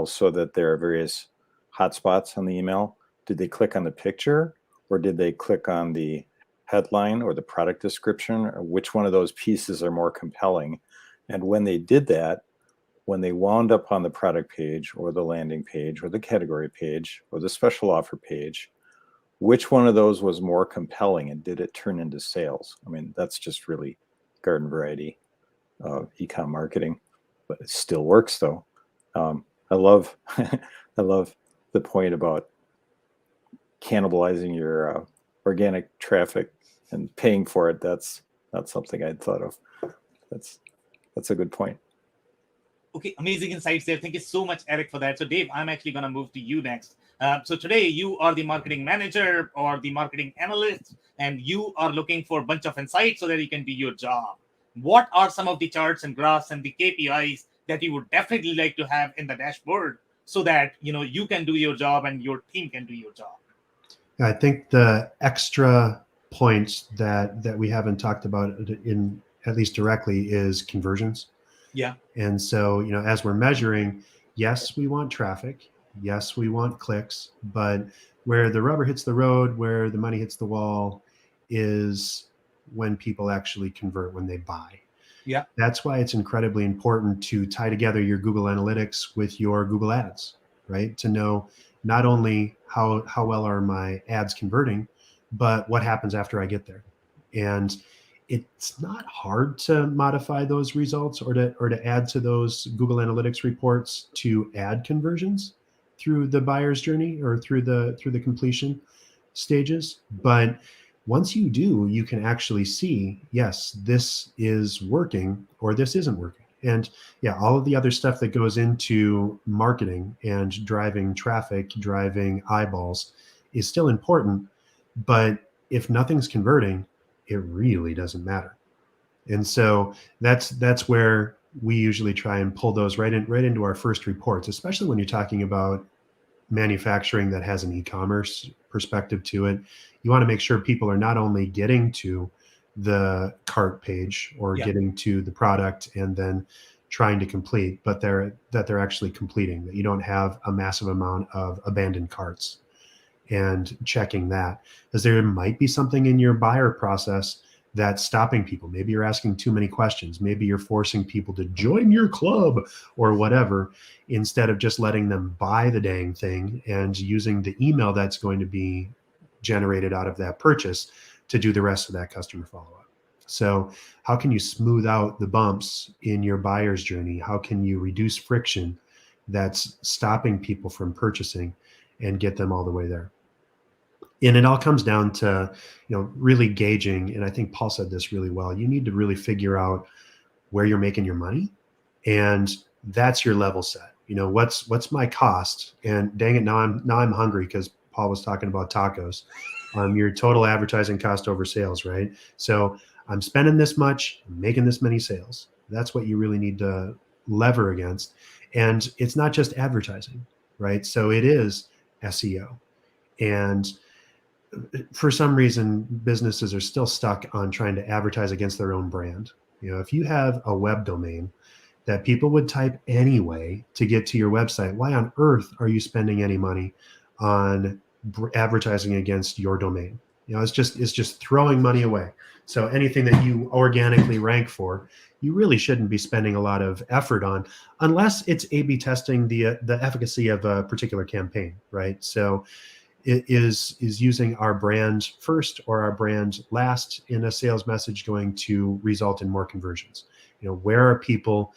so that there are various hotspots on the email. Did they click on the picture or did they click on the headline or the product description? Or which one of those pieces are more compelling? And when they did that, when they wound up on the product page or the landing page or the category page or the special offer page, which one of those was more compelling and did it turn into sales? I mean, that's just really garden variety e-com marketing, but it still works though. I love the point about cannibalizing your organic traffic and paying for it. That's not something I'd thought of. That's a good point. Okay, amazing insights there. Thank you so much, Eric, for that. So, Dave, I'm actually going to move to you next. So today you are the marketing manager or the marketing analyst, and you are looking for a bunch of insights so that you can do your job. What are some of the charts and graphs and the KPIs that you would definitely like to have in the dashboard so that you can do your job and your team can do your job? I think the extra points that we haven't talked about in at least directly is conversions. Yeah. And so, as we're measuring, yes, we want traffic. Yes, we want clicks, but where the rubber hits the road, where the money hits the wall is when people actually convert, when they buy. Yeah. That's why it's incredibly important to tie together your Google Analytics with your Google Ads, right? To know not only how well are my ads converting, but what happens after I get there. And it's not hard to modify those results or to add to those Google Analytics reports to add conversions through the buyer's journey or through the completion stages. But once you do, you can actually see, yes, this is working or this isn't working. And yeah, all of the other stuff that goes into marketing and driving traffic, driving eyeballs is still important. But if nothing's converting, it really doesn't matter. And so that's where we usually try and pull those right into our first reports, especially when you're talking about manufacturing that has an e-commerce perspective to it. You want to make sure people are not only getting to the cart page or getting to the product and then trying to complete, but that they're actually completing, that you don't have a massive amount of abandoned carts, and checking that, because there might be something in your buyer process that's stopping people. Maybe you're asking too many questions. Maybe you're forcing people to join your club or whatever, instead of just letting them buy the dang thing and using the email that's going to be generated out of that purchase to do the rest of that customer follow-up. So how can you smooth out the bumps in your buyer's journey? How can you reduce friction that's stopping people from purchasing and get them all the way there? And it all comes down to, really gauging. And I think Paul said this really well. You need to really figure out where you're making your money, and that's your level set. What's my cost? And dang it, now I'm hungry because Paul was talking about tacos. Your total advertising cost over sales, right? So I'm spending this much, I'm making this many sales. That's what you really need to lever against. And it's not just advertising, right? So it is SEO. And for some reason, businesses are still stuck on trying to advertise against their own brand. If you have a web domain that people would type anyway to get to your website, why on earth are you spending any money on advertising against your domain? It's just throwing money away. So anything that you organically rank for, you really shouldn't be spending a lot of effort on, unless it's A/B testing the efficacy of a particular campaign, right? So it is using our brand first or our brand last in a sales message going to result in more conversions? Where are people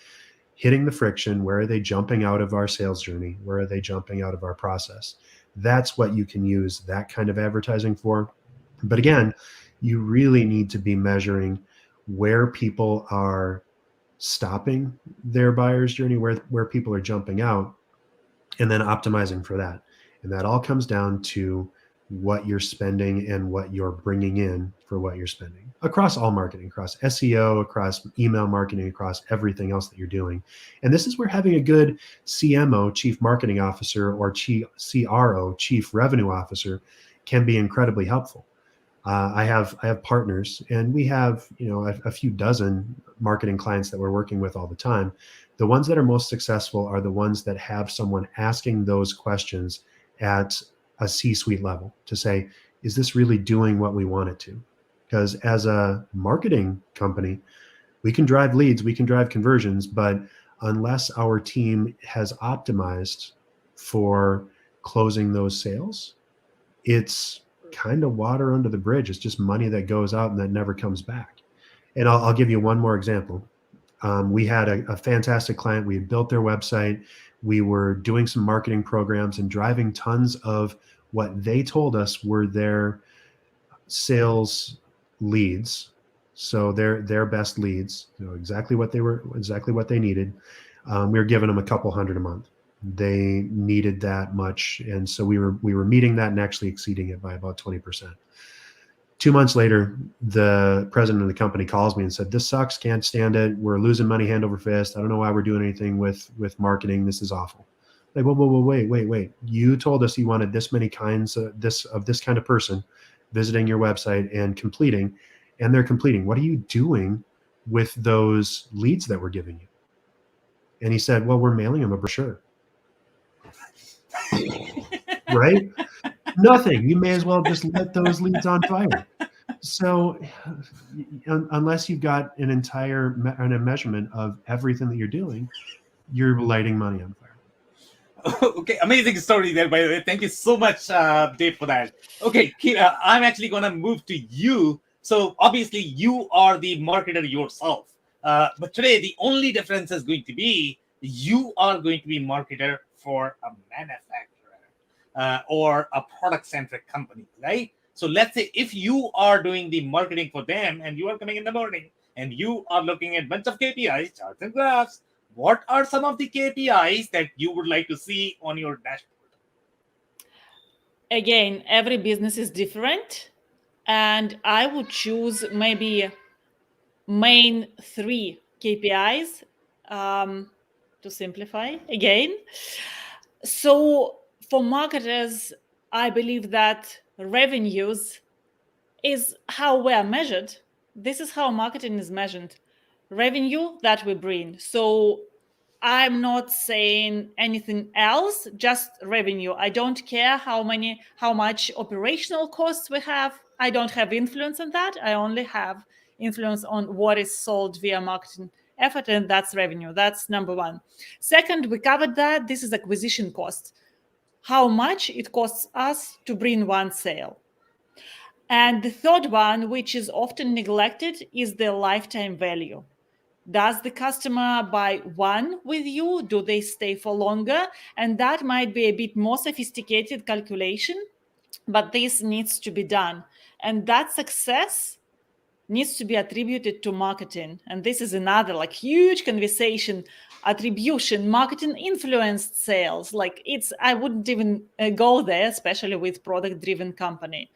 hitting the friction? Where are they jumping out of our sales journey? Where are they jumping out of our process? That's what you can use that kind of advertising for. But again, you really need to be measuring where people are stopping their buyer's journey, where people are jumping out, and then optimizing for that. And that all comes down to what you're spending and what you're bringing in for what you're spending across all marketing, across SEO, across email marketing, across everything else that you're doing. And this is where having a good CMO, Chief Marketing Officer, or CRO, Chief Revenue Officer, can be incredibly helpful. I have partners, and we have a few dozen marketing clients that we're working with all the time. The ones that are most successful are the ones that have someone asking those questions at a C-suite level to say, is this really doing what we want it to? Because as a marketing company, we can drive leads, we can drive conversions, but unless our team has optimized for closing those sales, it's kind of water under the bridge. It's just money that goes out and that never comes back. And I'll give you one more example. We had a fantastic client. We had built their website. We were doing some marketing programs and driving tons of what they told us were their sales leads. So their best leads, exactly what they needed. We were giving them a couple hundred a month. They needed that much. And so we were meeting that and actually exceeding it by about 20%. 2 months later, the president of the company calls me and said, "This sucks, can't stand it. We're losing money hand over fist. I don't know why we're doing anything with marketing. This is awful." Like, whoa, wait. You told us you wanted this many kinds of this kind of person visiting your website and completing, and they're completing. What are you doing with those leads that we're giving you? And he said, "Well, we're mailing them a brochure." Right? Nothing. You may as well just let those leads on fire. So unless you've got an entire measurement of everything that you're doing, you're lighting money on fire. Okay, amazing story there, by the way. Thank you so much, Dave, for that. Okay, Kira, I'm actually going to move to you. So obviously you are the marketer yourself. But today, the only difference is going to be you are going to be marketer for a manufacturer or a product-centric company, right? So let's say if you are doing the marketing for them and you are coming in the morning and you are looking at a bunch of KPIs, charts and graphs, what are some of the KPIs that you would like to see on your dashboard? Again, every business is different, and I would choose maybe main 3 KPIs to simplify again. So for marketers, I believe that revenues is how we are measured. This is how marketing is measured. Revenue that we bring. So I'm not saying anything else, just revenue. I don't care how much operational costs we have. I don't have influence on that. I only have influence on what is sold via marketing effort, and that's revenue. That's number 1. Second, we covered that. This is acquisition cost. How much it costs us to bring one sale. And the third one, which is often neglected, is the lifetime value. Does the customer buy one with you? Do they stay for longer? And that might be a bit more sophisticated calculation, but this needs to be done. And that success needs to be attributed to marketing. And this is another huge conversation. attribution, marketing influenced sales. Like I wouldn't even go there, especially with product-driven company.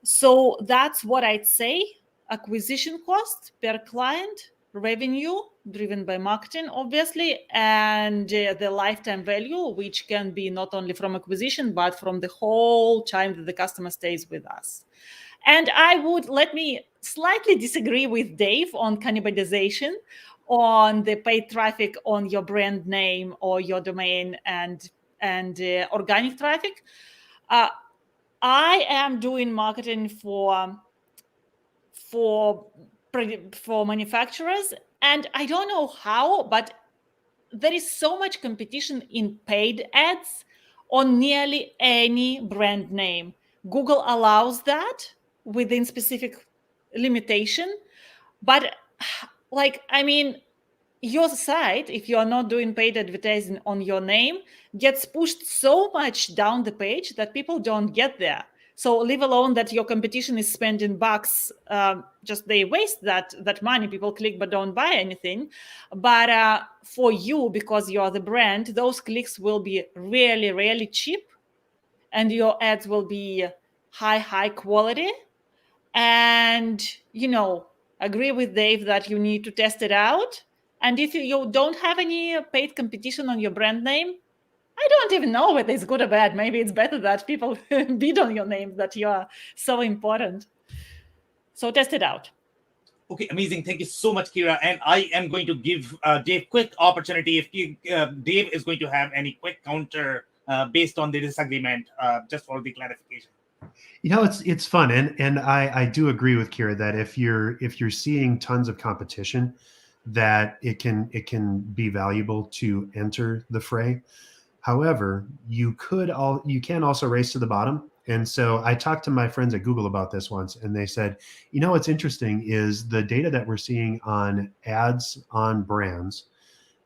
So that's what I'd say. Acquisition cost per client, revenue driven by marketing, obviously, and the lifetime value, which can be not only from acquisition, but from the whole time that the customer stays with us. And let me slightly disagree with Dave on cannibalization on the paid traffic on your brand name or your domain and organic traffic. I am doing marketing for manufacturers, and I don't know how, but there is so much competition in paid ads on nearly any brand name. Google allows that within specific limitation, but your site, if you are not doing paid advertising on your name, gets pushed so much down the page that people don't get there. So leave alone that your competition is spending bucks, just they waste that money. People click but don't buy anything. But for you, because you are the brand, those clicks will be really, really cheap, and your ads will be high quality. And, agree with Dave that you need to test it out. And if you don't have any paid competition on your brand name, I don't even know whether it's good or bad. Maybe it's better that people bid on your name, that you are so important. So test it out. Okay, amazing. Thank you so much, Kira. And I am going to give Dave quick opportunity if Dave is going to have any quick counter based on the disagreement, just for the clarification. It's fun, and I do agree with Kira that if you're seeing tons of competition, that it can be valuable to enter the fray. However, you can also race to the bottom. And so I talked to my friends at Google about this once, and they said, what's interesting is the data that we're seeing on ads on brands,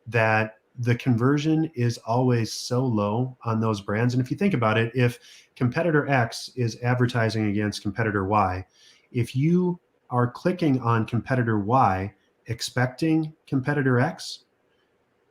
that the conversion is always so low on those brands. And if you think about it, if competitor X is advertising against competitor Y, if you are clicking on competitor Y expecting competitor X,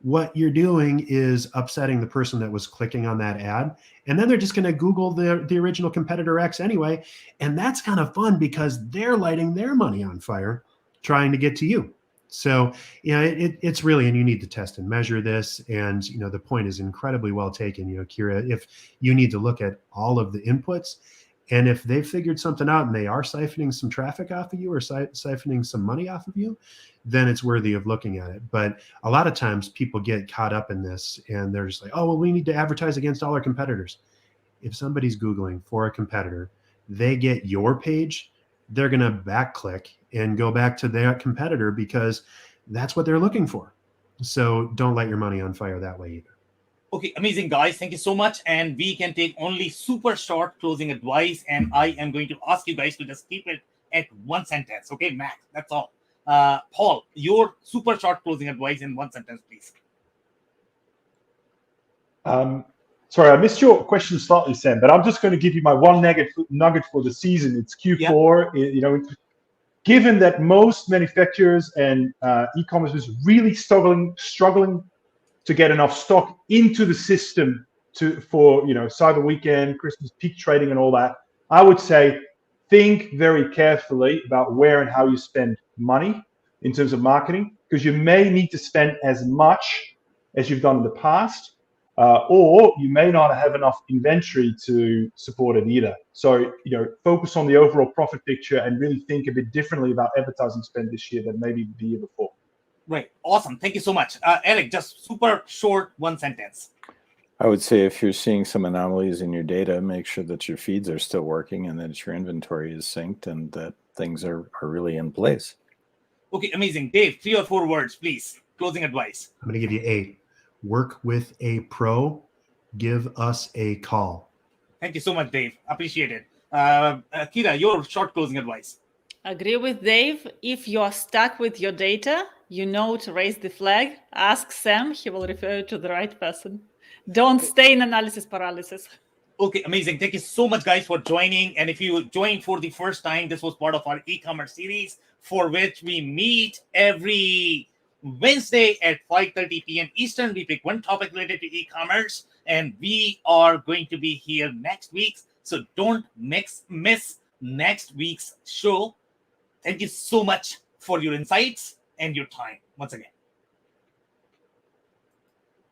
what you're doing is upsetting the person that was clicking on that ad. And then they're just going to Google the original competitor X anyway. And that's kind of fun because they're lighting their money on fire trying to get to you. So, it's really, and you need to test and measure this. And, the point is incredibly well taken, Kira, if you need to look at all of the inputs, and if they've figured something out and they are siphoning some traffic off of you or siphoning some money off of you, then it's worthy of looking at it. But a lot of times people get caught up in this and they're just like, oh, well, we need to advertise against all our competitors. If somebody's Googling for a competitor, they get your page, they're going to backclick and go back to their competitor because that's what they're looking for. So don't light your money on fire that way either. Okay, amazing, guys. Thank you so much. And we can take only super short closing advice. And I am going to ask you guys to just keep it at one sentence. Okay, Max, that's all. Paul, your super short closing advice in one sentence, please. Sorry, I missed your question slightly, Sam, but I'm just going to give you my one nugget for the season. It's Q4. Yeah. Given that most manufacturers and e-commerce is really struggling to get enough stock into the system for Cyber Weekend, Christmas peak trading, and all that, I would say think very carefully about where and how you spend money in terms of marketing, because you may need to spend as much as you've done in the past, or you may not have enough inventory to support it either. So, focus on the overall profit picture and really think a bit differently about advertising spend this year than maybe the year before. Right. Awesome. Thank you so much. Eric, just super short, one sentence. I would say if you're seeing some anomalies in your data, make sure that your feeds are still working and that your inventory is synced and that things are really in place. Okay, amazing. Dave, 3 or 4 words, please. Closing advice. I'm going to give you 8. Work with a pro. Give us a call. Thank you so much, Dave. Appreciate it. Kira, your short closing advice. Agree with Dave. If you're stuck with your data, to raise the flag. Ask Sam. He will refer you to the right person. Don't stay in analysis paralysis. Okay, amazing. Thank you so much, guys, for joining. And if you joined for the first time, this was part of our e-commerce series, for which we meet every Wednesday at 5:30 p.m. Eastern. We pick one topic related to e-commerce, and we are going to be here next week. So don't miss next week's show. Thank you so much for your insights and your time once again.